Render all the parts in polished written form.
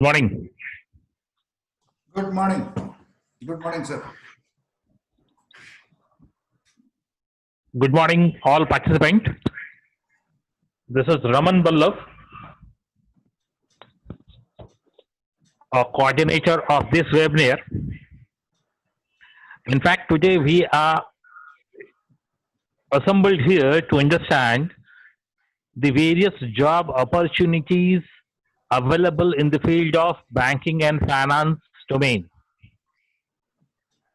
Morning. Good morning. Good morning, sir. Good morning, all participants. This is Raman Ballav, a coordinator of this webinar. In fact, today we are assembled here to understand the various job opportunities available in the field of banking and finance domain.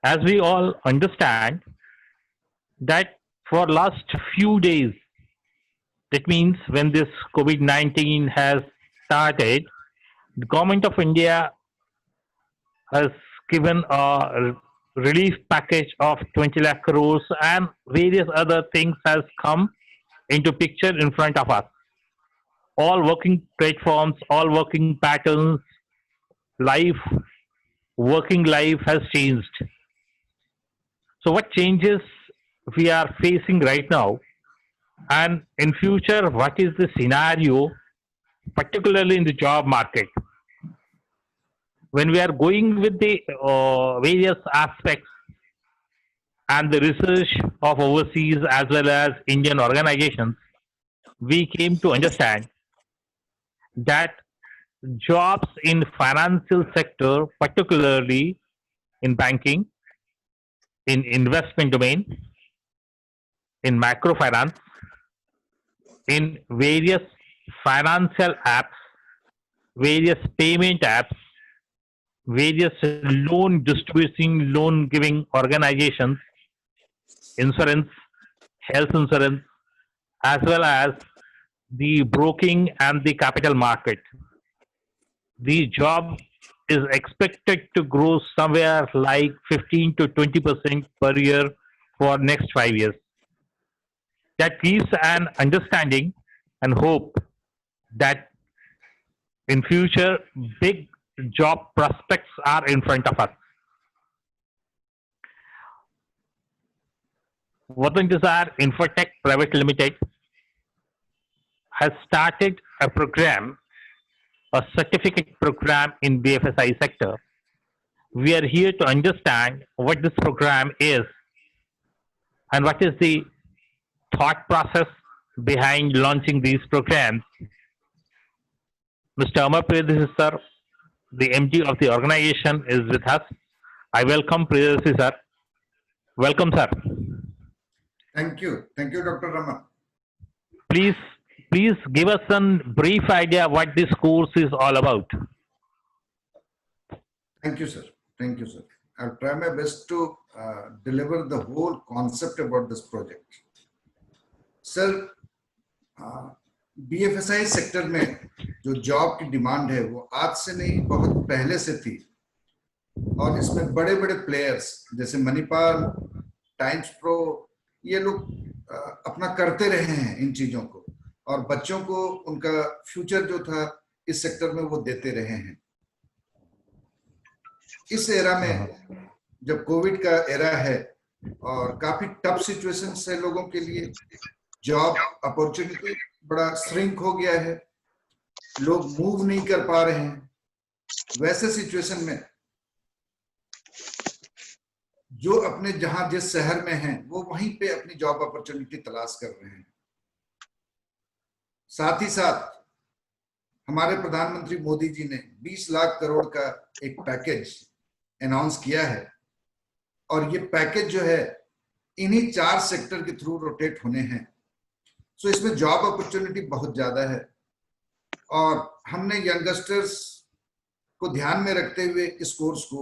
As we all understand that for last few days, that means when this COVID-19 has started, the government of India has given a relief package of 20 lakh crores and various other things has come into picture in front of us. All working platforms, all working patterns, life, working life has changed. So what changes we are facing right now, and in future what is the scenario, particularly in the job market? When we are going with the various aspects and the research of overseas as well as Indian organizations, we came to understand that jobs in financial sector, particularly in banking, in investment domain, in microfinance, in various financial apps, various payment apps, various loan distributing, loan giving organizations, insurance, health insurance, as well as the broking and the capital market. The job is expected to grow somewhere like 15 to 20% per year for next 5 years. That gives an understanding and hope that in future big job prospects are in front of us. Vodun Desire Infotech Private Limited has started a program, a certificate program in BFSI sector. We are here to understand what this program is and what is the thought process behind launching these programs. Mr. Amar Priyadasi sir, the MD of the organization, is with us. I welcome Priyadasi sir. Welcome, sir. Thank you. Thank you, Dr. Raman. Please, please give us a brief idea what this course is all about. Thank you, sir. Thank you, sir. I'll try my best to deliver the whole concept about this project. Sir, BFSI sector में जो job की demand है वो आज से नहीं बहुत पहले से थी और इसमें बड़े बड़े प्लेयर्स जैसे मणिपाल, टाइम्स प्रो, ये लोग अपना करते रहे हैं इन चीजों को और बच्चों को उनका फ्यूचर जो था इस सेक्टर में वो देते रहे हैं। इस एरा में जब कोविड का एरा है और काफी टफ सिचुएशन है लोगों के लिए, जॉब अपॉर्चुनिटी बड़ा श्रिंक हो गया है, लोग मूव नहीं कर पा रहे हैं, वैसे सिचुएशन में जो अपने जहां जिस शहर में हैं वो वहीं पे अपनी जॉब अपॉर्चुनिटी तलाश कर रहे हैं। साथ ही साथ हमारे प्रधानमंत्री मोदी जी ने 20 लाख करोड़ का एक पैकेज अनाउंस किया है और ये पैकेज जो है इन्हीं 4 सेक्टर के थ्रू रोटेट होने हैं। सो इसमें जॉब अपॉर्चुनिटी बहुत ज्यादा है और हमने यंगस्टर्स को ध्यान में रखते हुए इस कोर्स को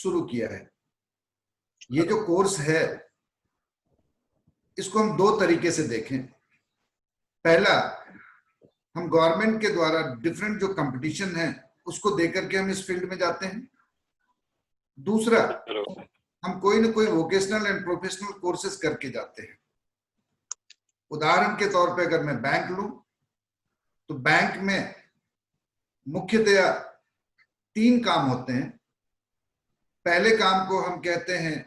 शुरू किया है। ये जो कोर्स है इसको हम 2 तरीके से देखें। पहला, हम गवर्नमेंट के द्वारा डिफरेंट जो कंपटीशन है उसको देकर के हम इस फील्ड में जाते हैं। दूसरा, हम कोई ना कोई वोकेशनल एंड प्रोफेशनल कोर्सेज करके जाते हैं। उदाहरण के तौर पे अगर मैं बैंक लूं तो बैंक में मुख्यतया 3 काम होते हैं। पहले काम को हम कहते हैं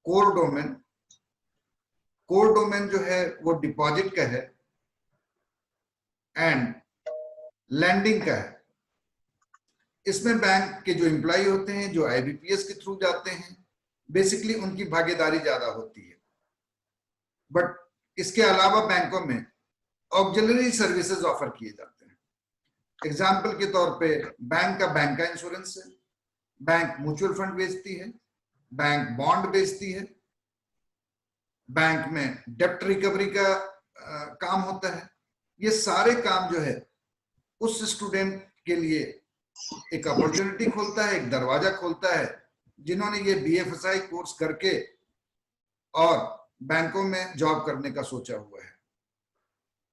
कोर डोमेन। कोर डोमेन जो है वो डिपॉजिट का है एंड लैंडिंग का है। इसमें बैंक के जो एम्प्लॉय होते हैं, जो IBPS के थ्रू जाते हैं, बेसिकली उनकी भागीदारी ज्यादा होती है। बट इसके अलावा बैंकों में ऑक्सिलरी सर्विसेज ऑफर किए जाते हैं। एग्जाम्पल के तौर पे बैंक का इंश्योरेंस है, बैंक म्यूचुअल फंड बेचती है, बैंक बॉन्ड बेचती है, बैंक में डेप्ट रिकवरी का काम होता है। ये सारे काम जो है उस स्टूडेंट के लिए एक अपॉर्चुनिटी खोलता है, एक दरवाजा खोलता है, जिन्होंने ये BFSI कोर्स करके और बैंकों में जॉब करने का सोचा हुआ है।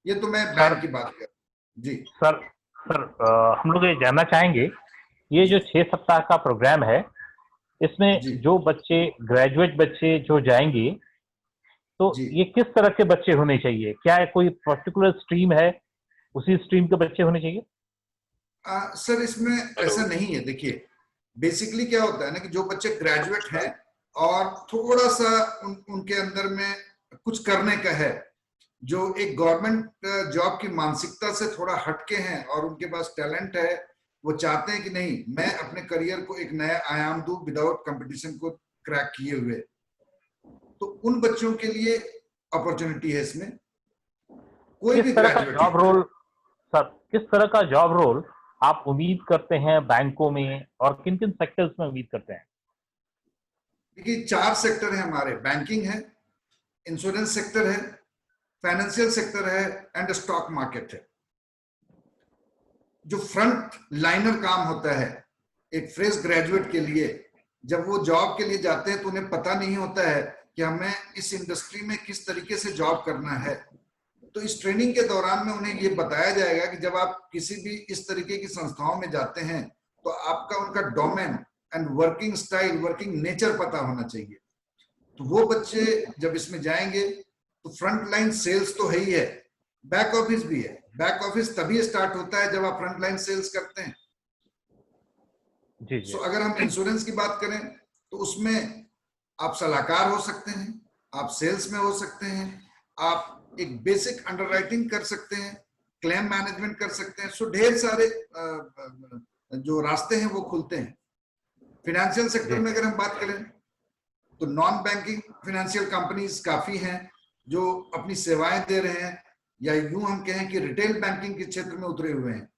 ये तो मैं बैंक की बात कर जी। सर हम लोग ये जानना चाहेंगे, ये जो 6 सप्ताह का प्रोग्राम है, इसमें जी जो बच्चे ग्रेजुएट बच्चे जो जाएंगे, तो जी ये किस तरह के बच्चे होने चाहिए? क्या कोई पर्टिकुलर स्ट्रीम है, उसी स्ट्रीम के बच्चे होने चाहिए? सर इसमें ऐसा नहीं है। देखिए बेसिकली क्या होता है ना कि जो बच्चे ग्रेजुएट हैं और थोड़ा सा उनके अंदर में कुछ करने का है, जो एक गवर्नमेंट जॉब की मानसिकता से थोड़ा हटके हैं और उनके पास टैलेंट है, वो चाहते हैं कि नहीं मैं अपने करियर को एक नया आयाम दूं विदाउट कंपटीशन को क्रैक किए हुए, तो उन बच्चों के लिए अपॉर्चुनिटी है इसमें। कोई भी किस तरह का ग्रेजुएट जॉब रोल, सर किस तरह का जॉब रोल आप उम्मीद करते हैं बैंकों में, और किन किन सेक्टर्स में उम्मीद करते हैं? देखिए 4 सेक्टर है हमारे, बैंकिंग है, इंश्योरेंस सेक्टर है, फाइनेंशियल सेक्टर है एंड स्टॉक मार्केट है। जो फ्रंट लाइनर काम होता है एक फ्रेश ग्रेजुएट के लिए, जब वो जॉब के लिए जाते हैं तो उन्हें पता नहीं होता है कि हमें इस इंडस्ट्री में किस तरीके से जॉब करना है। तो इस ट्रेनिंग के दौरान में उन्हें ये बताया जाएगा कि जब आप किसी भी इस तरीके की संस्थाओं में जाते हैं तो आपका उनका domain and working style, working nature पता होना चाहिए। तो वो बच्चे जब इसमें जाएंगे तो फ्रंट लाइन सेल्स तो है ही है, बैक ऑफिस भी है। बैक ऑफिस तभी स्टार्ट होता है जब आप फ्रंट लाइन सेल्स करते हैं। जी जी। सो अगर हम इंश्योरेंस की बात करें तो उसमें आप सलाहकार हो सकते हैं, आप सेल्स में हो सकते हैं, आप एक बेसिक अंडरराइटिंग कर सकते हैं, क्लेम मैनेजमेंट कर सकते हैं। सो ढेर सारे जो रास्ते हैं वो खुलते हैं। फाइनेंशियल सेक्टर में अगर हम बात करें तो नॉन बैंकिंग फाइनेंशियल कंपनीज काफी हैं जो अपनी सेवाएं दे रहे हैं, या यूं हम कहें कि रिटेल बैंकिंग के क्षेत्र में उतरे हुए हैं।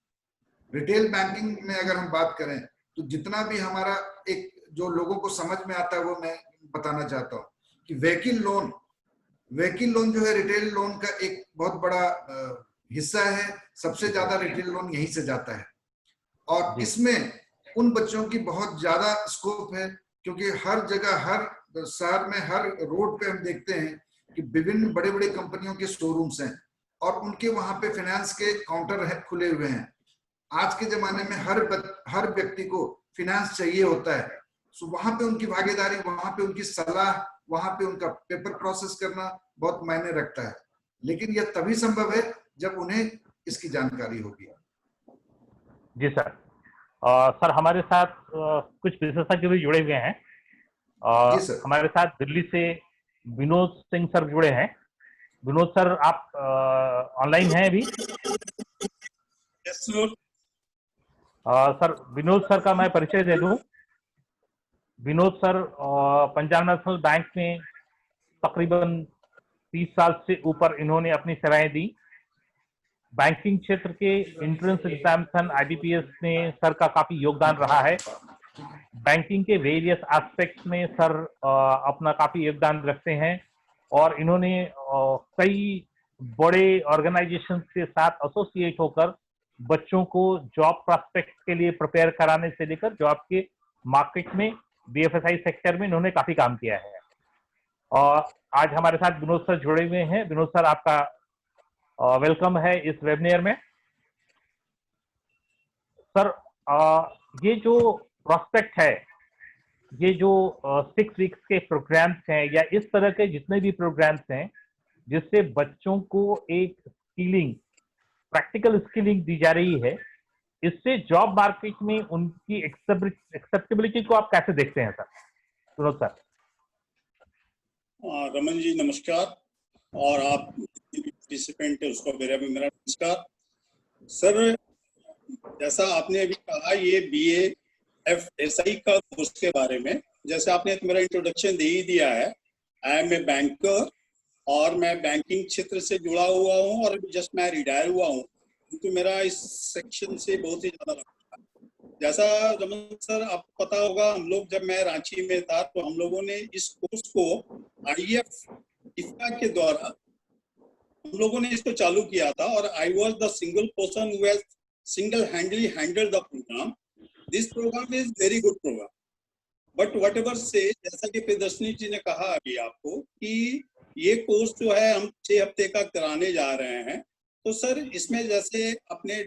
रिटेल बैंकिंग में अगर हम बात करें तो जितना भी हमारा एक जो लोगों को समझ में आता है वो मैं बताना चाहता हूँ कि व्हीकल लोन जो है रिटेल लोन का एक बहुत बड़ा हिस्सा है। सबसे ज्यादा रिटेल लोन यहीं से जाता है और इसमें उन बच्चों की बहुत ज्यादा स्कोप है, क्योंकि हर जगह, हर शहर में, हर रोड पे हम देखते हैं कि विभिन्न बड़े बड़े कंपनियों के शोरूम्स हैं और उनके वहां पे फाइनेंस के काउंटर खुले हुए हैं। आज के जमाने में हर व्यक्ति को फाइनेंस चाहिए होता है। सो वहां पे उनकी भागीदारी, वहां पे उनकी सलाह, वहां पे उनका पेपर प्रोसेस करना बहुत मायने रखता है। लेकिन यह तभी संभव है जब उन्हें इसकी जानकारी होगी। जी सर। सर हमारे साथ कुछ विशेषज्ञ भी जुड़े हुए हैं। जी सर। हमारे साथ दिल्ली से विनोद सिंह सर जुड़े हैं। विनोद सर, आप ऑनलाइन हैं अभी? Yes sir. Sir Vinod sir का मैं परिचय दे दूं। Vinod sir Punjab national bank में तकरीबन 30 साल से ऊपर इन्होंने अपनी सेवाएं दी। बैंकिंग क्षेत्र के एंट्रेंस एग्जामिनेशन IBPS में सर का काफी योगदान रहा है। बैंकिंग के वेरियस एस्पेक्ट्स में सर अपना काफी योगदान रखते हैं और इन्होंने कई बड़े ऑर्गेनाइजेशन के साथ एसोसिएट होकर बच्चों को जॉब प्रोस्पेक्ट के लिए प्रिपेयर कराने से लेकर जॉब के मार्केट में BFSI सेक्टर में इन्होंने काफी काम किया है। और आज हमारे साथ विनोद सर जुड़े हुए हैं। विनोद सर, आपका वेलकम है इस वेबिनार में। सर ये जो प्रोस्पेक्ट है, ये जो 6 वीक्स के प्रोग्राम्स हैं या इस तरह के जितने भी प्रोग्राम्स हैं जिससे बच्चों को एक स्किलिंग, प्रैक्टिकल स्किलिंग दी जा रही है, इससे जॉब मार्केट में उनकी एक्सेप्टेबिलिटी को आप कैसे देखते हैं सर? विनोद सर। रमन जी नमस्कार, और आप पार्टिसिपेंट है उसको मेरा नमस्कार। सर जैसा आपने अभी कहा ये BAFSI का कोर्स के बारे में, जैसे आपने मेरा इंट्रोडक्शन दे ही दिया है। आई एम ए बैंकर और मैं बैंकिंग क्षेत्र से जुड़ा हुआ हूँ और अभी जस्ट मैं रिटायर हुआ हूँ, क्योंकि मेरा इस सेक्शन से बहुत ही ज्यादा लगता है। जैसा रमन सर आपको पता होगा, हम लोग जब मैं रांची में था तो हम लोगों ने इस कोर्स को IF IFA के द्वारा हम लोगों ने इसको चालू किया था और I was the single person who has single handedly handle the program. This program is very good program, but whatever say, जैसा कि प्रियदर्शनी जी ने कहा अभी आपको कि ये कोर्स जो है हम 6 हफ्ते का कराने जा रहे हैं, तो सर इसमें जैसे अपने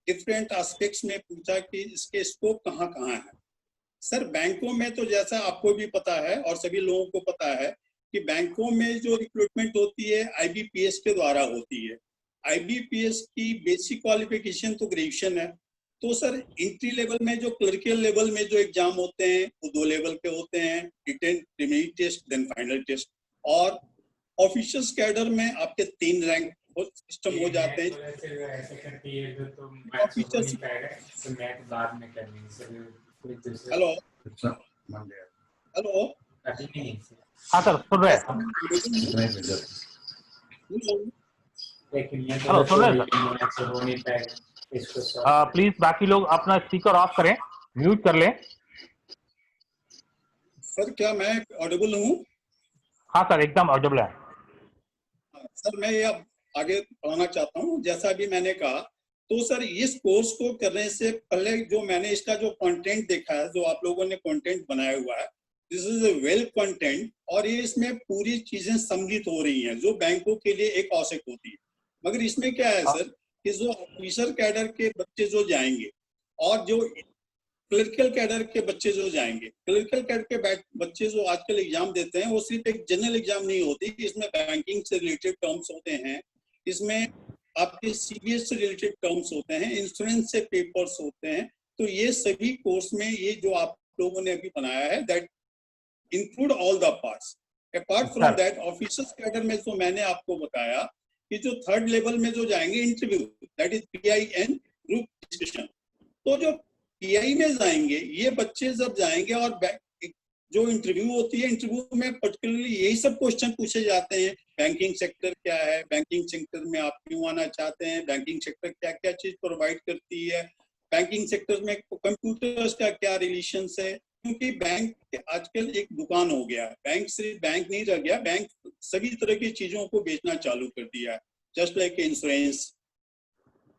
डिफरेंट एस्पेक्ट्स में पूछा कि इसके स्कोप कहाँ कहाँ है। सर बैंकों में तो जैसा आपको भी पता है और सभी लोगों को पता है कि बैंकों में जो रिक्रूटमेंट होती है IBPS के द्वारा होती है। IBPS की बेसिक क्वालिफिकेशन तो ग्रेजुएशन है। तो सर एंट्री लेवल में जो क्लर्कियल लेवल में जो एग्जाम होते हैं वो 2 लेवल के होते हैं, written, preliminary test, then final test. और ऑफिसर्स कैडर में आपके 3 रैंक सिस्टम हो जाते हैं। हेलो हेलो, हाँ सर, सुन रहे हैं। हेलो, सुन रहे हैं सर। प्लीज बाकी लोग अपना स्पीकर ऑफ करें, म्यूट कर लें। सर क्या मैं ऑडिबल हूँ? हाँ सर, एकदम ऑडिबल है। सर मैं ये अब आगे बढ़ाना चाहता हूँ। जैसा अभी मैंने कहा, तो सर इस कोर्स को करने से पहले जो मैंने इसका जो कंटेंट देखा है, जो आप लोगों ने कंटेंट बनाया हुआ है, this is a well content, और ये इसमें पूरी चीजें सम्मिलित हो रही हैं जो बैंकों के लिए एक आवश्यक होती है। मगर इसमें क्या है सर कि जो ऑफिसर कैडर के बच्चे जो जाएंगे और जो क्लर्कियल कैडर के बच्चे जो जाएंगे, क्लर्कियल कैडर के बच्चे जो आजकल एग्जाम देते हैं वो सिर्फ एक जनरल एग्जाम नहीं होती, इसमें बैंकिंग से रिलेटेड टर्म्स होते हैं, इसमें आपके CBS से रिलेटेड टर्म्स होते हैं, इंश्योरेंस से पेपर्स होते हैं। तो ये सभी कोर्स में ये जो आप लोगों ने अभी बनाया है, that include all the parts. Apart from that officers cadre में जो मैंने आपको बताया कि जो 3rd लेवल में जो जाएंगे interview, that is PIN group discussion. तो जो PI में जाएंगे ये बच्चे जब जाएंगे और जो इंटरव्यू होती है, इंटरव्यू में पर्टिकुलरली यही सब क्वेश्चन पूछे जाते हैं। बैंकिंग सेक्टर क्या है, बैंकिंग सेक्टर में आप क्यों आना चाहते हैं, बैंकिंग सेक्टर क्या क्या चीज प्रोवाइड करती है, बैंकिंग सेक्टर में कंप्यूटर्स का क्या रिलेशंस है, क्योंकि बैंक आजकल एक दुकान हो गया है। बैंक सिर्फ बैंक नहीं रह गया, बैंक सभी तरह की चीजों को बेचना चालू कर दिया है, just like insurance,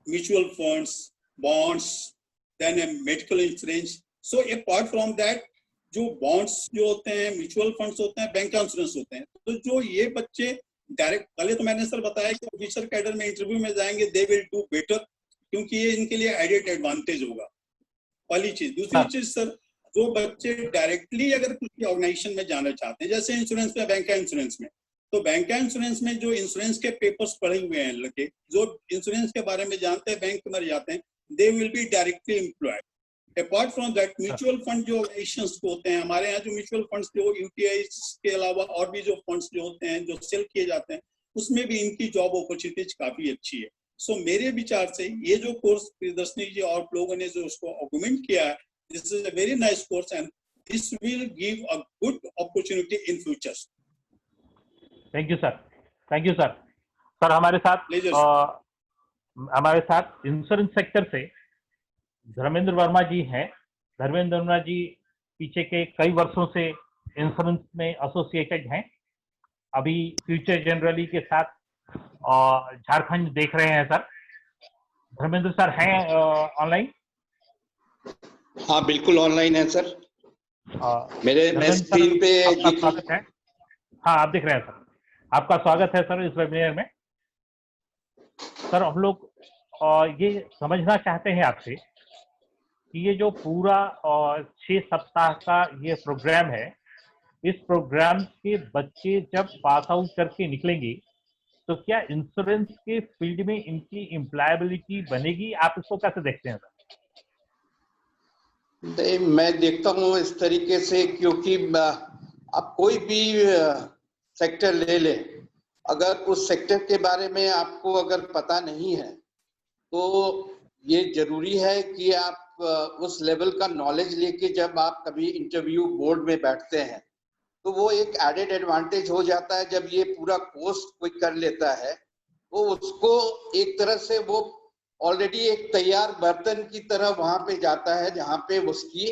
mutual funds, bonds, then medical insurance. So apart from that जो बॉन्ड्स जो होते हैं, म्यूचुअल फंड्स होते हैं, बैंक इंश्योरेंस होते हैं। तो जो ये बच्चे डायरेक्ट, पहले तो मैंने सर बताया कि ऑफिसर कैडर में इंटरव्यू में जाएंगे, दे विल डू बेटर, क्योंकि ये इनके लिए एडेड एडवांटेज होगा, पहली चीज। दूसरी चीज सर, जो बच्चे डायरेक्टली अगर किसी ऑर्गेनाइजेशन में जाना चाहते हैं, जैसे इंश्योरेंस में, बैंक इंश्योरेंस में, तो बैंक इंश्योरेंस में जो इंश्योरेंस के पेपर्स पढ़े हुए हैं लड़के, जो इंश्योरेंस के बारे में जानते हैं, बैंक में जाते हैं, they will be directly employed. Apart from that mutual fund जो ऑर्गेनाइजेशंस होते हैं हमारे यहाँ, जो म्यूचुअल फंड्स जो UTI के अलावा और भी जो फंड्स जो होते हैं जो सेल किए जाते हैं, उसमें भी इनकी जॉब अपॉर्चुनिटीज काफी अच्छी है। सो मेरे विचार से ये जो कोर्स प्रियदर्शनी जी और लोगों ने जो उसको ऑर्गुमेंट किया है, this is a very nice course and this will give a good opportunity in future. Thank you sir, thank you sir. Sir हमारे साथ इंश्योरेंस सेक्टर से धर्मेंद्र वर्मा जी हैं। धर्मेंद्र वर्मा जी पीछे के कई वर्षों से इंश्योरेंस में एसोसिएटेड हैं। अभी फ्यूचर जनरली के साथ झारखंड देख रहे हैं सर। धर्मेंद्र सर हैं ऑनलाइन? हाँ बिल्कुल ऑनलाइन है सर। मेरे स्क्रीन पे स्वागत है। हाँ आप दिख रहे हैं सर, आपका स्वागत है सर इस वेबिनार में। सर हम लोग ये समझना चाहते हैं आपसे कि ये जो पूरा 6 सप्ताह का ये प्रोग्राम है, इस प्रोग्राम के बच्चे जब पास आउट करके निकलेंगे तो क्या इंश्योरेंस के फील्ड में इनकी एम्प्लॉयबिलिटी बनेगी? आप इसको कैसे देखते हैं सर? मैं देखता हूँ इस तरीके से, क्योंकि आप कोई भी सेक्टर ले ले, अगर उस सेक्टर के बारे में आपको अगर पता नहीं है तो ये जरूरी है कि आप उस लेवल का नॉलेज लेके जब आप कभी इंटरव्यू बोर्ड में बैठते हैं तो वो एक एडेड एडवांटेज हो जाता है। जब ये पूरा कोर्स कोई कर लेता है वो उसको एक तरह से वो ऑलरेडी एक तैयार बर्तन की तरह वहां पे जाता है जहां पे उसकी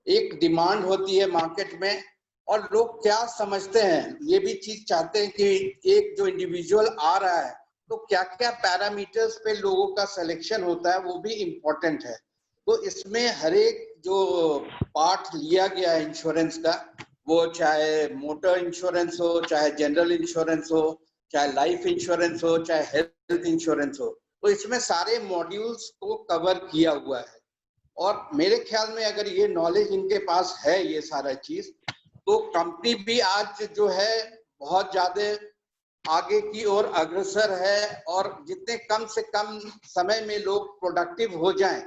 एक डिमांड होती है मार्केट में। और लोग क्या समझते हैं ये भी चीज चाहते हैं कि एक जो इंडिविजुअल आ रहा है तो क्या क्या पैरामीटर्स पे लोगों का सिलेक्शन होता है वो भी इम्पोर्टेंट है। तो इसमें हर एक जो पार्ट लिया गया है इंश्योरेंस का, वो चाहे मोटर इंश्योरेंस हो, चाहे जनरल इंश्योरेंस हो, चाहे लाइफ इंश्योरेंस हो, चाहे हेल्थ इंश्योरेंस हो, तो इसमें सारे मॉड्यूल्स को कवर किया हुआ है। और मेरे ख्याल में अगर ये नॉलेज इनके पास है ये सारा चीज, तो कंपनी भी आज जो है बहुत ज्यादा आगे की ओर अग्रसर है। और जितने कम से कम समय में लोग प्रोडक्टिव हो जाएं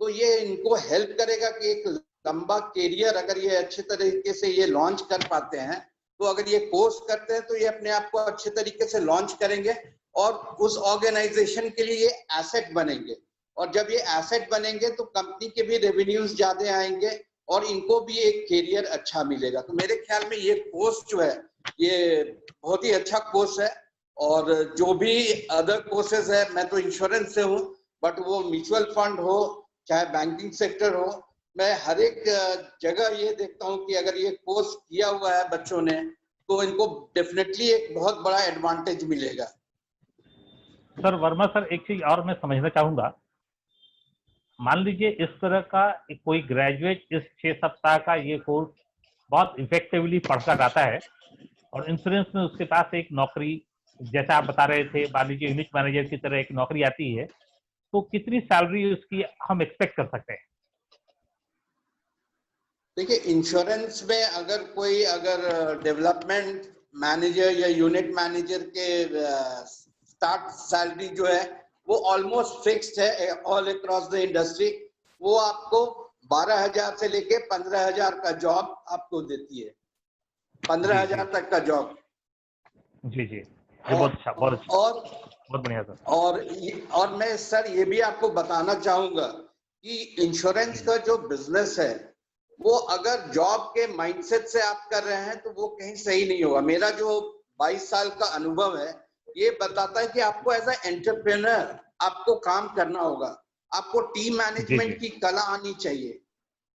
तो ये इनको हेल्प करेगा कि एक लंबा कैरियर अगर ये अच्छे तरीके से ये लॉन्च कर पाते हैं तो अगर ये कोर्स करते हैं तो ये अपने आप को अच्छे तरीके से लॉन्च करेंगे और उस ऑर्गेनाइजेशन के लिए ये एसेट बनेंगे। और जब ये एसेट बनेंगे तो कंपनी के भी रेवेन्यूज ज्यादा आएंगे और इनको भी एक कैरियर अच्छा मिलेगा। तो मेरे ख्याल में ये कोर्स जो है ये बहुत ही अच्छा कोर्स है। और जो भी अदर कोर्सेज है, मैं तो इंश्योरेंस से हूँ, बट वो म्यूचुअल फंड हो चाहे बैंकिंग सेक्टर हो, मैं हर एक जगह ये देखता हूँ कि अगर ये कोर्स किया हुआ है बच्चों ने तो इनको डेफिनेटली एक बहुत बड़ा एडवांटेज मिलेगा। सर वर्मा सर, एक चीज और मैं समझना चाहूंगा। मान लीजिए इस तरह का कोई ग्रेजुएट इस 6 सप्ताह का ये कोर्स बहुत इफेक्टिवली पढ़कर आता है और इंश्योरेंस में उसके पास एक नौकरी, जैसा आप बता रहे थे, मान लीजिए यूनिट मैनेजर की तरह एक नौकरी आती है, तो कितनी सैलरी उसकी हम एक्सपेक्ट कर सकते हैं? देखिए, इंश्योरेंस में अगर कोई डेवलपमेंट मैनेजर या यूनिट मैनेजर के स्टार्ट सैलरी जो है वो ऑलमोस्ट फिक्स्ड है ऑल अक्रॉस द इंडस्ट्री। वो आपको 12,000 से लेके 15,000 का जॉब आपको देती है, 15,000 तक का जॉब। जी जी, ये बहुत अच्छा, बहुत अच्छा, और बहुत बढ़िया सर। और मैं सर ये भी आपको बताना चाहूंगा कि इंश्योरेंस का जो बिजनेस है वो अगर जॉब के माइंडसेट से आप कर रहे हैं तो वो कहीं सही नहीं होगा। मेरा जो 22 साल का अनुभव है ये बताता है कि आपको एज ए एंटरप्रेन्योर आपको काम करना होगा। आपको टीम मैनेजमेंट की कला आनी चाहिए।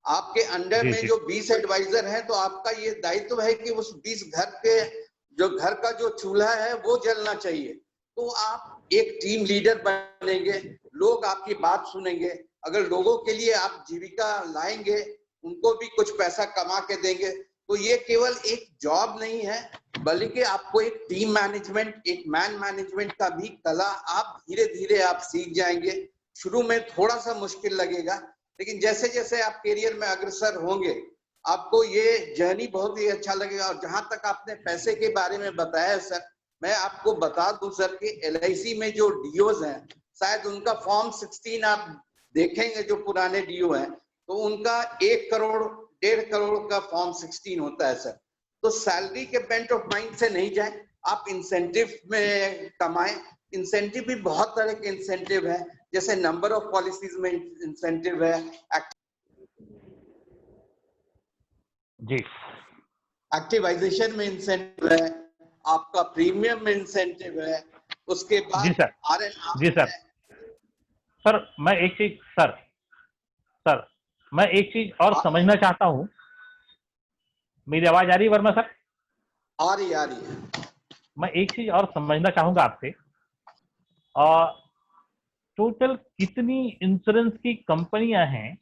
आपके अंडर में जो 20 एडवाइजर हैं तो आपका ये दायित्व है कि उस 20 घर का जो चूल्हा है वो जलना चाहिए। तो आप एक टीम लीडर बनेंगे, लोग आपकी बात सुनेंगे। अगर लोगों के लिए आप जीविका लाएंगे, उनको भी कुछ पैसा कमा के देंगे, तो ये केवल एक जॉब नहीं है बल्कि आपको एक टीम मैनेजमेंट, एक मैन मैनेजमेंट का भी कला आप धीरे धीरे आप सीख जाएंगे। शुरू में थोड़ा सा मुश्किल लगेगा, लेकिन जैसे जैसे आप करियर में अग्रसर होंगे आपको ये जर्नी बहुत ही अच्छा लगेगा। और जहां तक आपने पैसे के बारे में बताया सर, मैं आपको बता दूं सर कि LIC में जो डीओज हैं, शायद उनका फॉर्म 16 आप देखेंगे जो पुराने डीओ हैं तो उनका 1 करोड़ 1.5 करोड़ का फॉर्म 16 होता है सर। तो सैलरी के बेंट ऑफ माइंड से नहीं जाए, आप इंसेंटिव में कमाएं। इंसेंटिव भी बहुत तरह के इंसेंटिव है, जैसे नंबर ऑफ पॉलिसीज में इंसेंटिव है, जी एक्टिवाइजेशन में इंसेंटिव है, आपका प्रीमियम में इंसेंटिव है, उसके बाद जी सर, जी सर। सर मैं एक चीज सर मैं एक चीज और समझना चाहता हूं। मेरी आवाज आ रही है वर्मा सर? आ रही है। मैं एक चीज और समझना चाहूंगा आपसे। टोटल कितनी इंश्योरेंस की कंपनियां हैं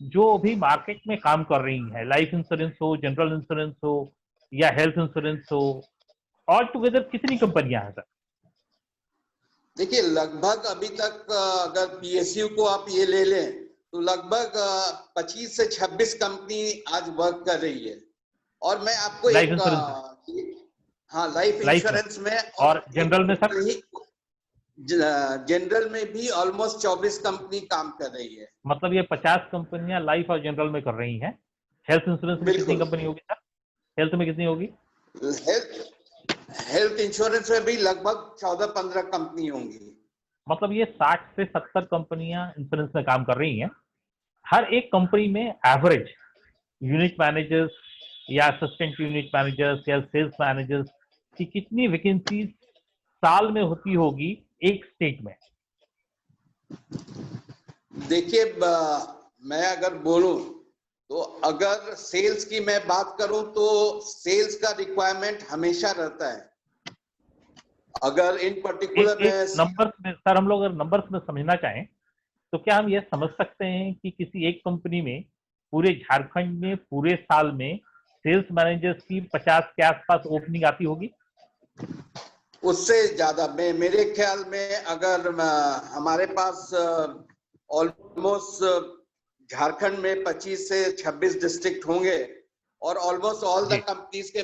जो अभी मार्केट में काम कर रही हैं? लाइफ इंश्योरेंस हो, जनरल इंश्योरेंस हो या हेल्थ इंश्योरेंस हो, ऑल टुगेदर कितनी कंपनियां हैं सर? देखिए, लगभग अभी तक अगर PSU को आप ये ले लें तो लगभग 25 से 26 कंपनी आज वर्क कर रही है। और मैं आपको लाइफ एक इंश्योरेंस, हाँ, लाइफ इंश्योरेंस में और जनरल में सर? जनरल में भी ऑलमोस्ट 24 कंपनी काम कर रही है। मतलब ये 50 कंपनियां लाइफ और जनरल में कर रही हैं। हेल्थ इंश्योरेंस में कितनी कंपनी होगी सर? हेल्थ में कितनी होगी? हेल्थ इंश्योरेंस में भी लगभग 14-15 कंपनी होंगी। मतलब ये 60 से 70 कंपनियां इंश्योरेंस में काम कर रही हैं। हर एक कंपनी में एवरेज यूनिट मैनेजर्स या असिस्टेंट यूनिट मैनेजर्स या सेल्स मैनेजर्स की कितनी वैकेंसी साल में होती होगी एक स्टेट में? देखिए, मैं अगर बोलूं तो अगर सेल्स की मैं बात करूं तो सेल्स का रिक्वायरमेंट हमेशा रहता है। अगर इन पर्टिकुलर एक नंबर्स में सर, हम लोग अगर नंबर्स में समझना चाहें तो क्या हम ये समझ सकते हैं कि किसी एक कंपनी में पूरे झारखंड में पूरे साल में सेल्स मैनेजर्स की 50 के आसपास ओपनिंग आती होगी? उससे ज्यादा मेरे ख्याल में अगर हमारे पास ऑलमोस्ट झारखंड में 25 से 26 डिस्ट्रिक्ट होंगे और ऑलमोस्ट ऑल द कंपनीज के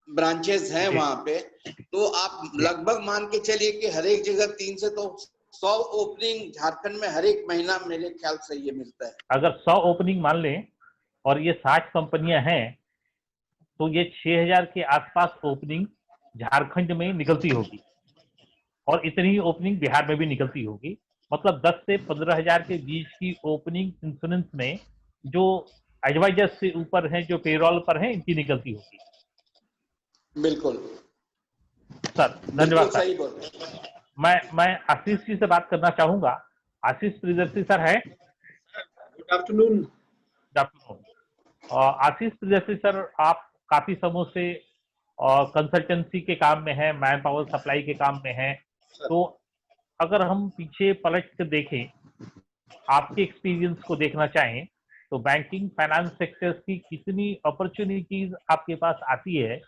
ब्रांचेस हैं वहां पे, तो आप लगभग मान के चलिए कि हर एक जगह 3 से तो 100 ओपनिंग झारखंड में हर एक महीना मेरे ख्याल से ये मिलता है। अगर 100 ओपनिंग मान लें और ये 60 कंपनियां हैं तो ये 6000 के आसपास ओपनिंग झारखंड में निकलती होगी और इतनी ही ओपनिंग बिहार में भी निकलती होगी। मतलब 10 से 15,000 के बीच की ओपनिंग इंश्योरेंस में जो एडवाइजर्स से ऊपर हैं, जो पेरोल पर हैं, इनकी निकलती होगी। बिल्कुल सर धन्यवाद सर। सही बोल। मैं आशीष जी से बात करना चाहूंगा। आशीष प्रियदर्शी सर है? Good afternoon. Ashish Priyadarshi sir, आप काफी समय से कंसल्टेंसी के काम में है, मैन पावर सप्लाई के काम में है, तो अगर हम पीछे पलट कर देखें, आपके एक्सपीरियंस को देखना चाहें, तो बैंकिंग फाइनेंस सेक्टर्स की कितनी अपॉर्चुनिटीज आपके पास आती है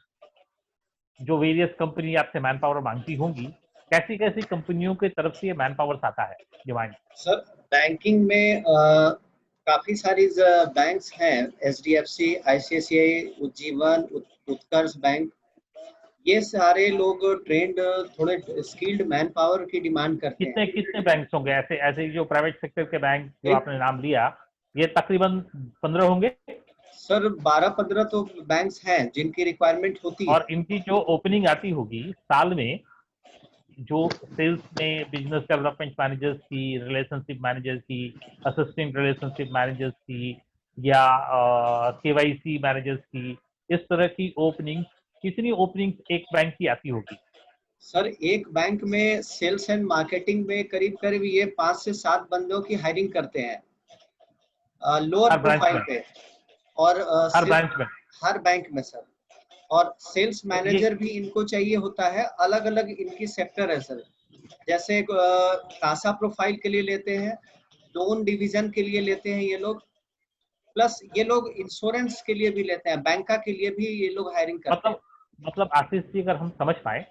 जो वेरियस कंपनी आपसे मैन पावर मांगती होंगी? कैसी कैसी कंपनियों की तरफ से ये मैन पावर आता है डिमांड? सर बैंकिंग में काफी सारी बैंक्स हैं, एचडीएफसी, आईसीआईसीआई, उज्जीवन, उत्कर्ष बैंक, ये सारे लोग ट्रेंड थोड़े स्किल्ड मैन पावर की डिमांड करते हैं। कितने बैंक्स होंगे ऐसे ऐसे जो प्राइवेट सेक्टर के बैंक जो आपने नाम लिया, ये तकरीबन 15 होंगे? सर 12-15 तो बैंक्स हैं जिनकी रिक्वायरमेंट होती है। और इनकी जो ओपनिंग आती होगी साल में, जो सेल्स में बिजनेस डेवलपमेंट मैनेजर्स की, रिलेशनशिप मैनेजर्स की, असिस्टेंट रिलेशनशिप मैनेजर्स की या केवाईसी मैनेजर्स की, इस तरह की ओपनिंग, कितनी ओपनिंग एक बैंक की आती होगी? सर एक बैंक में सेल्स एंड मार्केटिंग में करीब करीब ये 5 से 7 बंदों की हायरिंग करते हैं लोअर प्रोफाइल पे, और हर ब्रांच में? हर बैंक में सर। और सेल्स मैनेजर भी इनको चाहिए होता है, अलग अलग इनकी सेक्टर है सर। जैसे कासा प्रोफाइल के लिए लेते हैं, लोन डिवीजन के लिए लेते हैं ये लोग, प्लस ये लोग इंश्योरेंस के लिए भी लेते हैं, बैंका के लिए भी ये लोग हायरिंग करते हैं। मतलब आशीष जी, अगर हम समझ पाए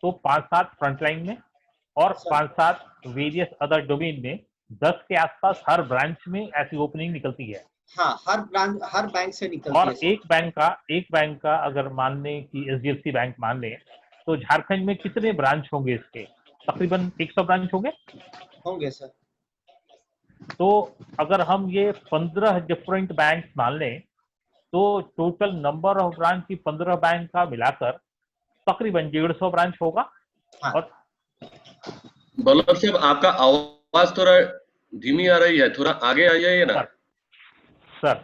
तो 5-7 फ्रंटलाइन में और 5-7 वेरियस अदर डोमेन में 10 के आसपास हर ब्रांच में ऐसी ओपनिंग निकलती है। हाँ, हर बैंक से निकलती और है। एक बैंक का अगर मान लें कि एचडीएफसी बैंक मान लें, तो झारखंड में कितने ब्रांच होंगे इसके? तकरीबन 100 ब्रांच होंगे सर। तो अगर हम ये 15 डिफरेंट बैंक मान लें तो टोटल नंबर ऑफ ब्रांच की 15 बैंक का मिलाकर तकरीबन 150 ब्रांच होगा। हाँ। और बल्लभ साहब, आपका आवाज थोड़ा धीमी आ रही है, थोड़ा आगे आ जाइए ना। सर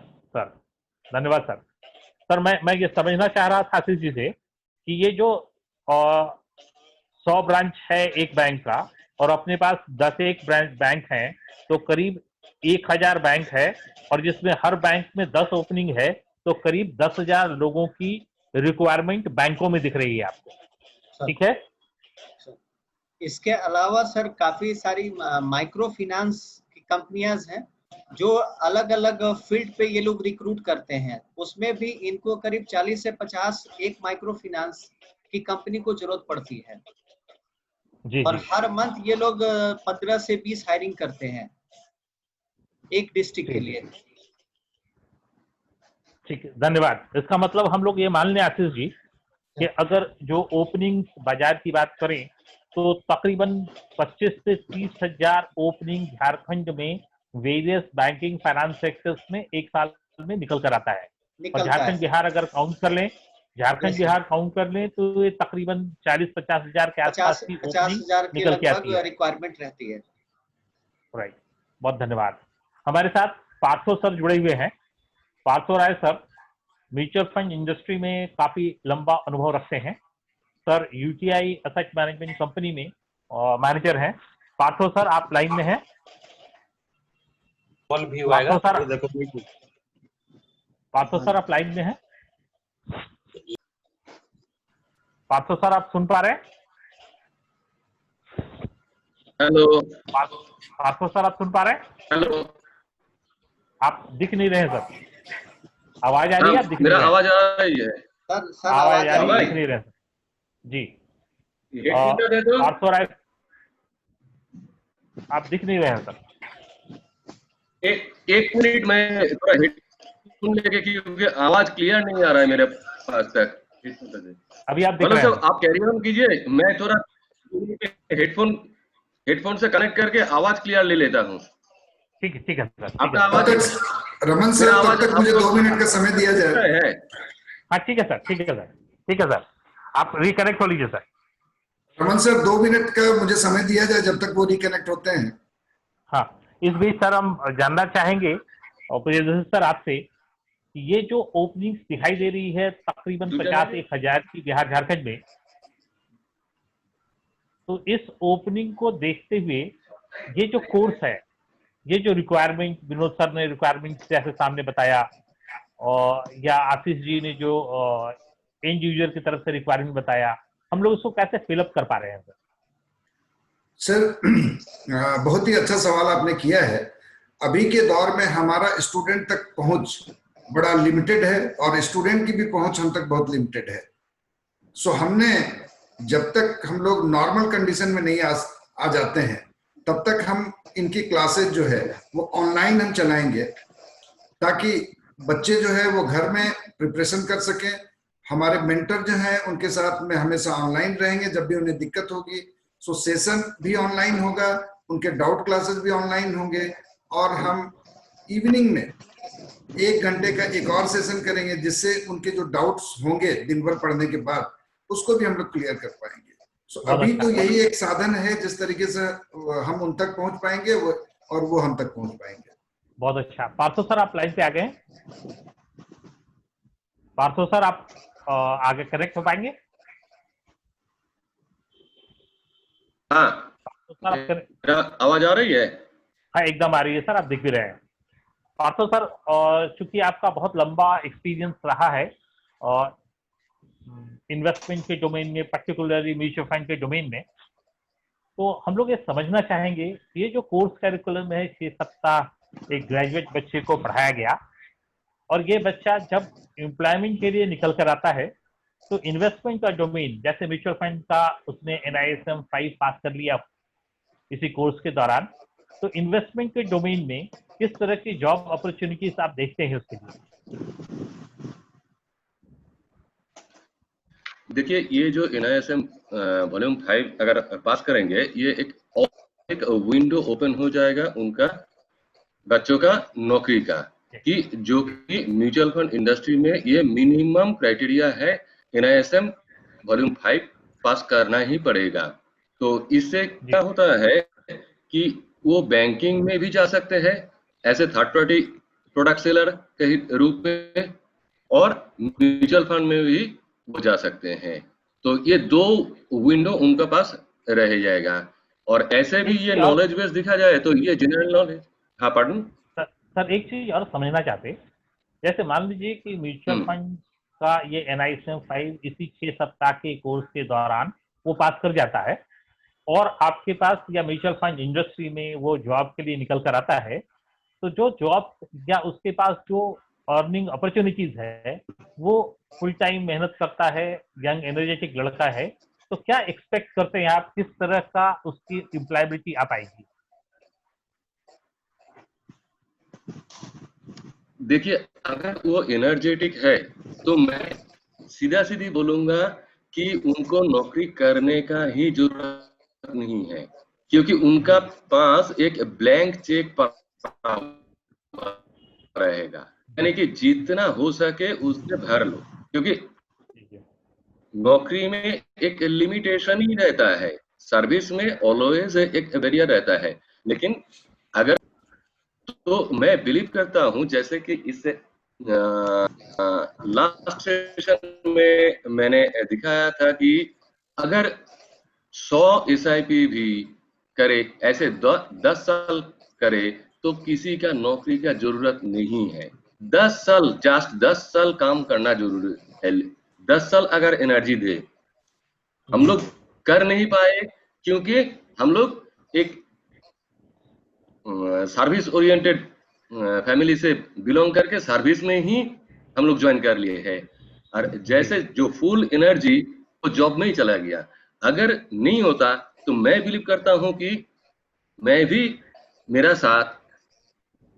धन्यवाद सर। सर मैं ये समझना चाह रहा था आशीष जी से कि ये जो 100 ब्रांच है एक बैंक का और अपने पास 10 बैंक हैं, तो करीब 1000 बैंक है, और जिसमें हर बैंक में 10 ओपनिंग है, तो करीब 10,000 लोगों की रिक्वायरमेंट बैंकों में दिख रही है आपको, ठीक है? इसके अलावा सर काफी सारी माइक्रो फाइनेंस की कंपनियां हैं जो अलग अलग फील्ड पे ये लोग रिक्रूट करते हैं, उसमें भी इनको करीब 40 से 50 एक माइक्रो फाइनेंस की कंपनी को जरूरत पड़ती है। और हर मंथ ये लोग 15 से 20 हायरिंग करते हैं एक डिस्ट्रिक्ट के लिए। ठीक है, धन्यवाद। इसका मतलब हम लोग ये मान लें आशीष जी कि अगर जो ओपनिंग बाजार की बात करें तो तकरीबन 25 से 30 हजार ओपनिंग झारखंड में वेरियस बैंकिंग फाइनेंस सेक्टर्स में एक साल में निकल कर आता है। और झारखंड बिहार अगर काउंट कर लें झारखंड Yes, बिहार काउंट कर लें तो ये तकरीबन 40-50 हजार के आसपास की 50 ओपनिंग हजार के निकल के आती लगभग है। रिक्वायरमेंट रहती है। राइट, बहुत धन्यवाद। हमारे साथ पार्थो सर जुड़े हुए हैं। पार्थो राय सर म्यूचुअल फंड इंडस्ट्री में काफी लंबा अनुभव रखते हैं। Sir UTI asset management company में मैनेजर हैं। पार्थो सर आप लाइन में हैं? कॉल भी आएगा, पार्थो सर, ये देखो मीटिंग। पार्थो सर आप लाइन में हैं? पार्थो सर आप सुन पा रहे हैं? हेलो पार्थो सर आप सुन पा रहे हैं? हेलो, आप दिख नहीं रहे हैं सर। आवाज आ रही है? आप दिख नहीं मेरा रहे हैं। आवाज आ रही है? सर आवाज आ रही है, आवाज? दिख नहीं रहे हैं सर। जी हेडफोन दे दो। पार्थो राय आप दिख नहीं रहे हैं सर। एक मिनट, मैं थोड़ा हेडफोन लेके, क्योंकि आवाज क्लियर नहीं आ रहा है मेरे पास तक। अभी आप दिख मतलब रहे हैं साहब आप कैरी ऑन कीजिए, मैं थोड़ा हेडफोन से कनेक्ट करके आवाज क्लियर ले लेता हूँ। ठीक है सर, ठीक है आपका सर। आवाज, तब तक रमन सर, मेरा तब आवाज तक मुझे आपको 2 मिनट का समय दिया जाए। है? हाँ ठीक है सर, ठीक है सर, ठीक है सर। आप रिकनेक्ट हो लीजिए सर। रमन सर 2 मिनट का मुझे समय दिया जाए जब तक वो रिकनेक्ट होते हैं। हाँ, इस बीच सर हम जानना चाहेंगे और प्रियदर्शी सर आपसे कि ये जो ओपनिंग दिखाई दे रही है तकरीबन 50-1 हजार की बिहार झारखंड में, तो इस ओपनिंग को देखते हुए ये जो कोर्स है, ये जो रिक्वायरमेंट विनोद सर ने रिक्वायरमेंट जैसे सामने बताया और या आशीष जी ने जो एंड यूजर की तरफ से रिक्वायरमेंट बताया, हम लोग उसको कैसे फिलअप कर पा रहे हैं सर? सर बहुत ही अच्छा सवाल आपने किया है। अभी के दौर में हमारा स्टूडेंट तक पहुंच बड़ा लिमिटेड है और स्टूडेंट की भी पहुंच हम तक बहुत लिमिटेड है। सो हमने, जब तक हम लोग नॉर्मल कंडीशन में नहीं आ जाते हैं, तब तक हम इनकी क्लासेस जो है वो ऑनलाइन हम चलाएंगे, ताकि बच्चे जो है वो घर में प्रिपरेशन कर सकें। हमारे मेंटर जो हैं उनके साथ में हमेशा ऑनलाइन रहेंगे जब भी उन्हें दिक्कत होगी। सो सेशन भी ऑनलाइन होगा, उनके डाउट क्लासेस भी ऑनलाइन होंगे, और हम इवनिंग में 1 घंटे का एक और सेशन करेंगे, जिससे उनके जो डाउट्स होंगे दिन भर पढ़ने के बाद उसको भी हम लोग क्लियर कर पाएंगे। सो अभी तो यही एक साधन है जिस तरीके से हम उन तक पहुंच पाएंगे और वो हम तक पहुंच पाएंगे। बहुत अच्छा। पार्थो सर आप लाइन पे आ गए। पार्थो सर आप आगे कनेक्ट हो पाएंगे? हाँ, पार्थो सर आप मेरा आवाज आ रही है? हाँ एकदम आ रही है सर, आप दिख भी रहे हैं। पार्थो सर चूंकि आपका बहुत लंबा एक्सपीरियंस रहा है और इन्वेस्टमेंट के डोमेन में, पर्टिकुलरली म्यूचुअल फंड के डोमेन में, तो हम लोग ये समझना चाहेंगे ये जो कोर्स कैरिकुलम है 6 सप्ताह एक ग्रेजुएट बच्चे को पढ़ाया गया, और ये बच्चा जब एम्प्लॉयमेंट के लिए निकल कर आता है तो इन्वेस्टमेंट का डोमेन, जैसे म्यूचुअल फंड का उसने NISM 5 पास कर लिया इसी कोर्स के दौरान, तो इन्वेस्टमेंट के डोमेन में किस तरह की जॉब अपॉर्चुनिटीज आप देखते हैं उसके लिए? देखिए, ये जो NISM वॉल्यूम 5 अगर पास करेंगे, ये एक विंडो ओपन हो जाएगा उनका बच्चों का नौकरी का, कि जो कि म्यूचुअल फंड इंडस्ट्री में ये मिनिमम क्राइटेरिया है, NISM वॉल्यूम 5 पास करना ही पड़ेगा। तो इससे क्या होता है कि वो बैंकिंग में भी जा सकते हैं ऐसे थर्ड पार्टी प्रोडक्ट सेलर के रूप में, और म्यूचुअल फंड में भी वो जा सकते हैं। तो ये 2 विंडो उनके पास रह जाएगा। और ऐसे भी ये नॉलेज बेस दिखा जाए तो ये जनरल नॉलेज। हाँ पार्डन सर, एक चीज और समझना चाहते, जैसे मान लीजिए कि म्यूचुअल फंड का ये NISM 5 इसी 6 सप्ताह के कोर्स के दौरान वो पास कर जाता है, और आपके पास या म्यूचुअल फंड इंडस्ट्री में वो जॉब के लिए निकल कर आता है, तो जो जॉब या उसके पास जो अर्निंग अपॉर्चुनिटीज है वो फुल टाइम मेहनत करता है, यंग एनर्जेटिक लड़का है, तो क्या एक्सपेक्ट करते हैं आप, किस तरह का उसकी एम्प्लॉयबिलिटी आ पाएगी? देखिए, अगर वो एनर्जेटिक है तो मैं सीधा सीधी बोलूंगा कि उनको नौकरी करने का ही जरूरत नहीं है, क्योंकि उनका पास एक ब्लैंक चेक रहेगा, यानी कि जितना हो सके उससे भर लो। क्योंकि नौकरी में एक लिमिटेशन ही रहता है, सर्विस में ऑलवेज एक बैरियर रहता है। लेकिन अगर तो मैं बिलीव करता हूं, जैसे कि इससे लास्ट सेशन में मैंने दिखाया था कि अगर 100 SIP भी करे, ऐसे 10 साल करे, तो किसी का नौकरी का जरूरत नहीं है। 10 साल, जस्ट 10 साल काम करना जरूरी है। 10 साल अगर एनर्जी दे, हम लोग कर नहीं पाए क्योंकि हम लोग एक सर्विस ओरिएंटेड फैमिली से बिलोंग करके सर्विस में ही हम लोग ज्वाइन कर लिए हैं। और जैसे जो फुल एनर्जी वो जॉब में ही चला गया। अगर नहीं होता तो मैं बिलीव करता हूं कि मैं भी, मेरा साथ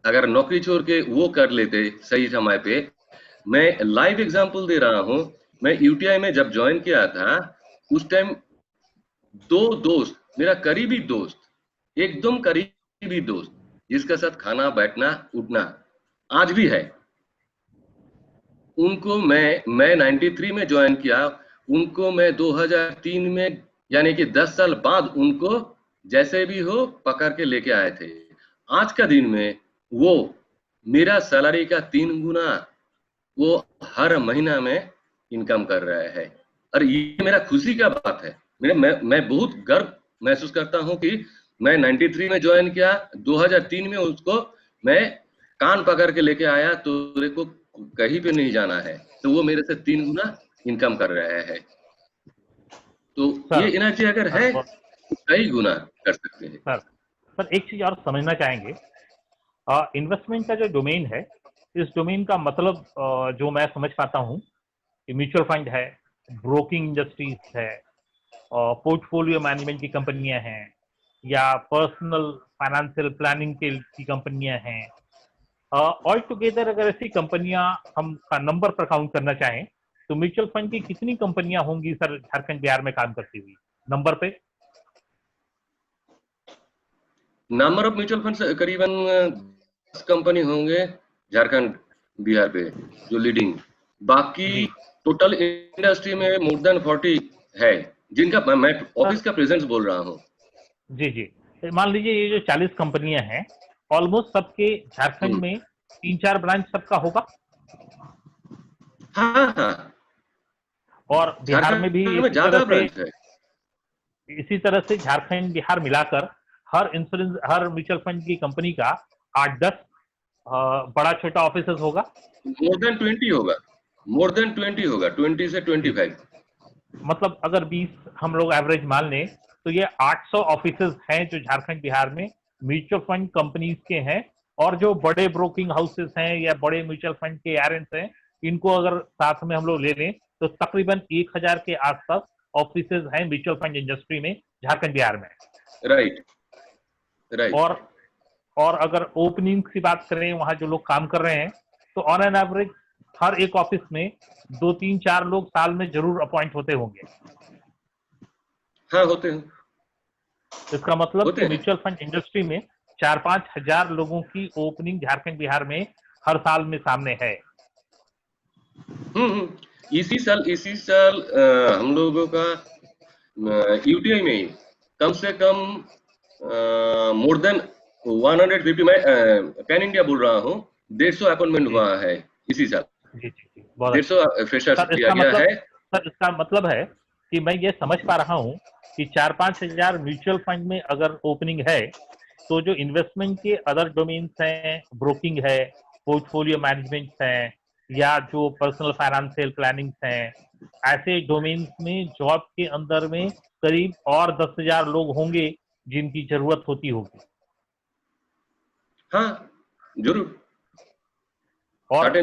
अगर नौकरी छोड़ के वो कर लेते सही समय पे। मैं लाइव एग्जांपल दे रहा हूं, मैं यूटीआई में जब ज्वाइन किया था उस टाइम 2 दोस्त, मेरा करीबी दोस्त, एकदम करीबी दोस्त, जिसके साथ खाना बैठना उठना आज भी है, उनको मैं 93 में ज्वाइन किया, उनको मैं 2003 में, यानी कि 10 साल बाद उनको जैसे भी हो पकड़ के लेके आए थे। आज का दिन में वो मेरा सैलरी का 3 गुना वो हर महीना में इनकम कर रहा है। और ये मेरा खुशी का बात है। मैं बहुत गर्व महसूस करता हूं कि मैं 93 में ज्वाइन किया, 2003 में उसको मैं कान पकड़ के लेके आया, तो तेरे को कहीं पे नहीं जाना है, तो वो मेरे से 3 गुना इनकम कर रहा है। तो ये एनर्जी अगर है तो कई गुना कर सकते हैं। सर एक चीज और समझना चाहेंगे, इन्वेस्टमेंट का जो डोमेन है, इस डोमेन का मतलब जो मैं समझ पाता हूँ कि म्यूचुअल फंड है, ब्रोकिंग इंडस्ट्रीज है, पोर्टफोलियो मैनेजमेंट की कंपनियां हैं, या पर्सनल फाइनेंशियल प्लानिंग की कंपनियां हैं। ऑल टुगेदर अगर ऐसी कंपनियां हम का नंबर पर काउंट करना चाहें तो म्यूचुअल फंड की कितनी कंपनियां होंगी सर झारखंड बिहार में काम करती हुई नंबर पे? नंबर ऑफ म्यूचुअल फंड्स करीबन 10 कंपनी होंगे झारखंड बिहार पे जो लीडिंग। बाकी टोटल इंडस्ट्री में मोर देन 40 है, जिनका मैं ऑफिस का प्रेजेंस बोल रहा हूँ। जी जी, मान लीजिए ये जो 40 कंपनियां हैं, ऑलमोस्ट सबके झारखंड में 3-4 ब्रांच सबका होगा। हाँ हाँ, और बिहार में भी झारखंड में ज्यादा ब्रांच है। इसी तरह से झारखंड बिहार मिलाकर हर इंश्योरेंस, हर म्यूचुअल फंड की कंपनी का 8-10 बड़ा छोटा ऑफिस होगा। मोर देन 20 होगा, मोर देन 20 होगा, 20 से 25। मतलब अगर 20 हम लोग एवरेज मान लें तो ये 800 ऑफिसेज हैं जो झारखंड बिहार में म्यूचुअल फंड कंपनीज के हैं। और जो बड़े ब्रोकिंग हाउसेस हैं या बड़े म्यूचुअल फंड के एजेंट्स हैं, इनको अगर साथ में हम लोग ले लें तो तकरीबन 1000 के आसपास ऑफिसेज हैं म्यूचुअल फंड इंडस्ट्री में झारखंड बिहार में। Right right. और अगर ओपनिंग की बात करें, वहां जो लोग काम कर रहे हैं, तो ऑन एन एवरेज हर एक ऑफिस में 2-3-4 लोग साल में जरूर अपॉइंट होते होंगे। हाँ होते हैं। इसका मतलब कि म्यूचुअल फंड इंडस्ट्री में 4-5 हजार लोगों की ओपनिंग झारखंड बिहार में हर साल में सामने है। इसी साल हम लोगों का यूटीआई में ही कम से कम मोर देन 150, मैं पैन इंडिया बोल रहा हूँ, 150 अपॉइंटमेंट हुआ है इसी साल। जी जी जी, 150 फ्रेशर्स किया गया है। सर इसका मतलब है कि मैं ये समझ पा रहा हूँ कि 4-5 हजार म्यूचुअल फंड में अगर ओपनिंग है, तो जो इन्वेस्टमेंट के अदर डोमेन्स हैं, ब्रोकिंग है, पोर्टफोलियो मैनेजमेंट है, या जो पर्सनल फाइनेंशियल प्लानिंग हैं, ऐसे डोमेन्स में जॉब के अंदर में करीब और 10,000 लोग होंगे जिनकी जरूरत होती होगी। हाँ जरूर। और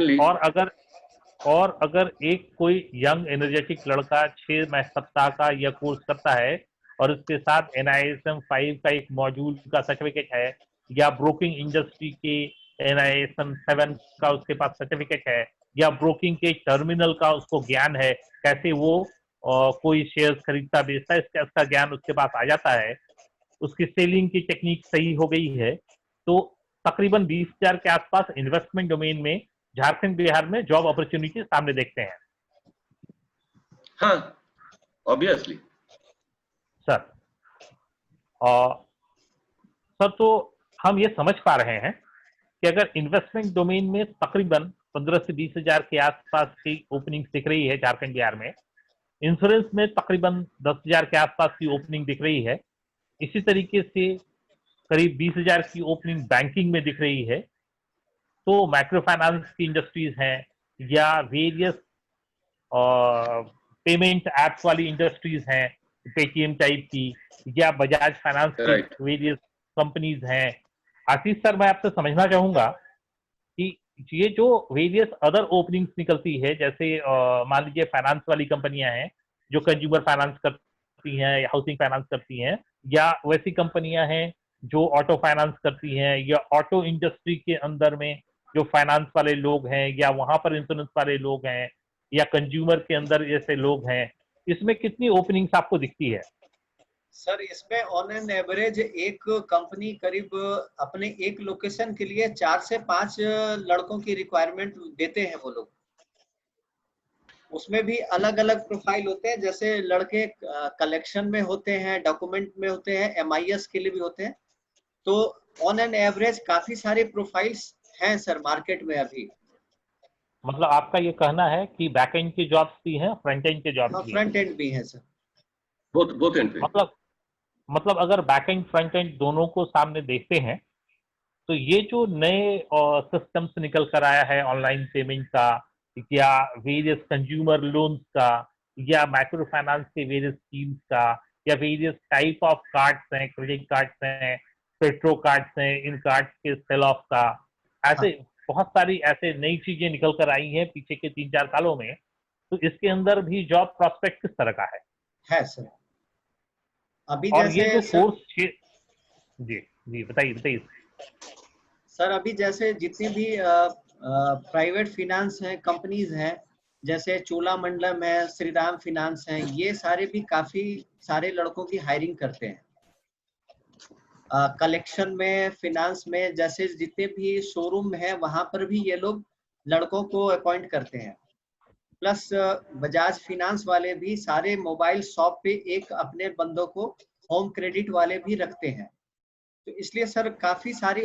अगर एक कोई यंग एनर्जेटिक लड़का 6 सप्ताह का यह कोर्स करता है और इसके साथ NISM 5 का एक मॉड्यूल का सर्टिफिकेट है, या ब्रोकिंग इंडस्ट्री के NISM 7 का उसके पास सर्टिफिकेट है, या ब्रोकिंग के टर्मिनल का उसको ज्ञान है, कैसे वो कोई शेयर खरीदता बेचता है, इसका ज्ञान उसके पास आ जाता है, उसकी सेलिंग की टेक्निक सही हो गई है, तो तकरीबन 20,000 के आसपास इन्वेस्टमेंट डोमेन में झारखंड बिहार में जॉब अपॉर्चुनिटी सामने देखते हैं। हाँ ऑब्वियसली। सर सर तो हम ये समझ पा रहे हैं कि अगर इन्वेस्टमेंट डोमेन में तकरीबन 15 से 20 हजार के आसपास की ओपनिंग दिख रही है झारखंड बिहार में, इंश्योरेंस में तकरीबन 10 हजार के आसपास की ओपनिंग दिख रही है, इसी तरीके से करीब 20 हजार की ओपनिंग बैंकिंग में दिख रही है, तो माइक्रो फाइनेंस की इंडस्ट्रीज हैं या वेरियस पेमेंट एप्स वाली इंडस्ट्रीज हैं, पेटीएम टाइप की, या बजाज फाइनेंस की Right. वेरियस कंपनीज हैं। आशीष सर, मैं आपसे समझना चाहूंगा कि ये जो वेरियस अदर ओपनिंग्स निकलती है, जैसे मान लीजिए फाइनेंस वाली कंपनियां हैं जो कंज्यूमर फाइनेंस करती हैं या हाउसिंग फाइनेंस करती हैं, या वैसी कंपनियां हैं जो ऑटो फाइनेंस करती हैं, या ऑटो इंडस्ट्री के अंदर में जो फाइनेंस वाले लोग हैं या वहां पर इंश्योरेंस वाले लोग हैं या कंज्यूमर के अंदर जैसे लोग हैं, इसमें कितनी ओपनिंग्स आपको दिखती है? सर इसमें ऑन एन एवरेज एक कंपनी करीब अपने एक लोकेशन के लिए 4 से 5 लड़कों की रिक्वायरमेंट देते हैं वो लोग। उसमें भी अलग अलग प्रोफाइल होते हैं, जैसे लड़के कलेक्शन में होते हैं, डॉक्यूमेंट में होते हैं, MIS के लिए भी होते हैं। तो ऑन एन एवरेज काफी सारे प्रोफाइल्स हैं सर मार्केट में अभी। मतलब आपका ये कहना है कि बैक एंड की जॉब्स भी हैं, फ्रंट एंड के जॉब्स भी हैं? फ्रंट एंड भी है सर। बोथ एंड पे। मतलब अगर बैक एंड फ्रंट एंड दोनों को सामने देखते हैं, तो ये जो नए सिस्टम्स निकल कर आया है ऑनलाइन पेमेंट का, या वेरियस कंज्यूमर लोन्स का, या माइक्रो फाइनेंस के वेरियस स्कीम्स का, या वेरियस टाइप ऑफ कार्ड्स हैं, क्रेडिट कार्ड्स हैं, पेट्रो कार्ड्स हैं, इन कार्ड्स के सेल ऑफ का, ऐसे बहुत सारी ऐसे नई चीजें निकल कर आई हैं पीछे के 3-4 सालों में। तो इसके अंदर भी जॉब प्रोस्पेक्ट किस तरह का है सर? अभी और जैसे ये जो सर, फोर्स जी जी बताइए। सर अभी जैसे जितनी भी प्राइवेट फिनेंस हैं, कंपनीज हैं, जैसे चोलामंडलम है, श्रीराम फिनेंस है, ये सारे भी काफी सारे लड़कों की हायरिंग करते हैं। कलेक्शन में, फिनेंस में, जैसे जितने भी शोरूम है वहां पर भी ये लोग लड़कों को अपॉइंट करते हैं। प्लस बजाज फिनेंस वाले भी सारे मोबाइल शॉप पे एक अपने बंदों को होम क्रेडिट वाले भी रखते हैं। तो इसलिए सर काफी सारी